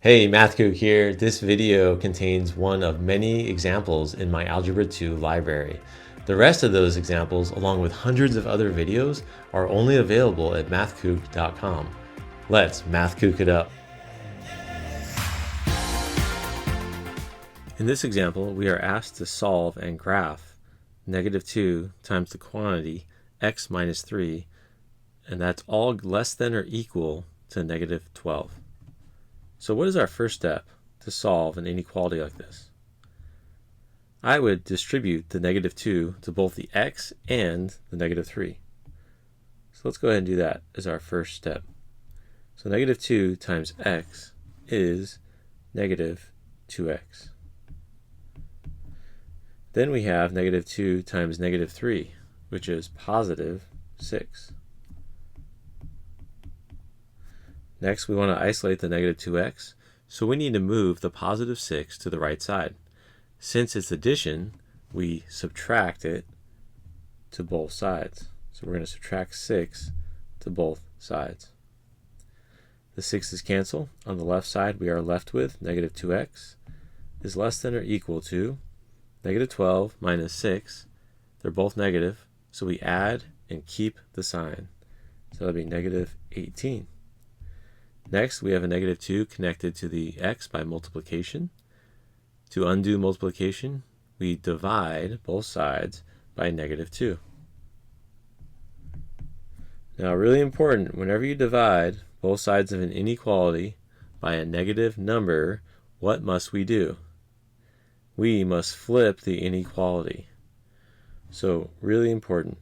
Hey, MathKook here. This video contains one of many examples in my Algebra 2 library. The rest of those examples, along with hundreds of other videos, are only available at mathkook.com. Let's MathKook it up. In this example, we are asked to solve and graph -2 times the quantity x minus 3, and that's all less than or equal to -12. So what is our first step to solve an inequality like this? I would distribute the -2 to both the x and the -3. So let's go ahead and do that as our first step. So -2 times x is -2x. Then we have -2 times -3, which is +6. Next, we want to isolate the -2x, so we need to move the +6 to the right side. Since it's addition, we subtract it to both sides. So we're going to subtract 6 to both sides. The 6's cancel. On the left side, we are left with -2x is less than or equal to -12 minus 6. They're both negative, so we add and keep the sign. So that'll be -18. Next, we have a -2 connected to the x by multiplication. To undo multiplication, we divide both sides by -2. Now, really important, whenever you divide both sides of an inequality by a negative number, what must we do? We must flip the inequality. So, really important.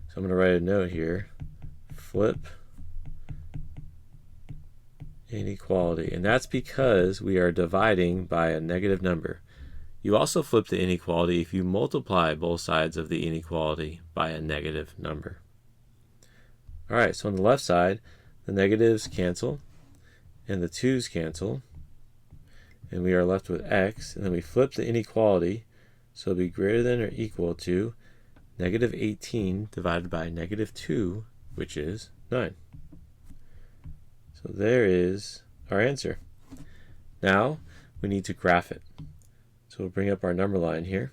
So I'm going to write a note here. Flip inequality, and that's because we are dividing by a negative number. You also flip the inequality if you multiply both sides of the inequality by a negative number. Alright, so on the left side, the negatives cancel and the 2's cancel, and we are left with x, and then we flip the inequality, so it'll be greater than or equal to -18 divided by -2, which is 9. So there is our answer. Now we need to graph it. So we'll bring up our number line here.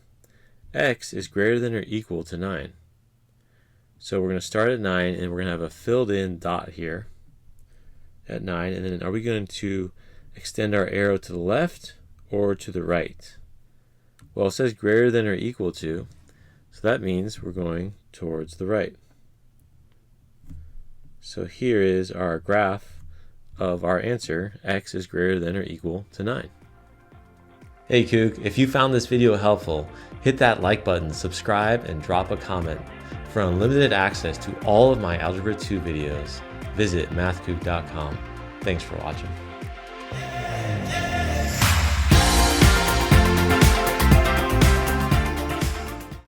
X is greater than or equal to 9. So we're going to start at 9, and we're going to have a filled in dot here at 9. And then are we going to extend our arrow to the left or to the right? Well, it says greater than or equal to, so that means we're going towards the right. So here is our graph of our answer. X is greater than or equal to 9. Hey Kook, if you found this video helpful, hit that like button, subscribe, and drop a comment. For unlimited access to all of my Algebra 2 videos, visit mathkook.com. Thanks for watching.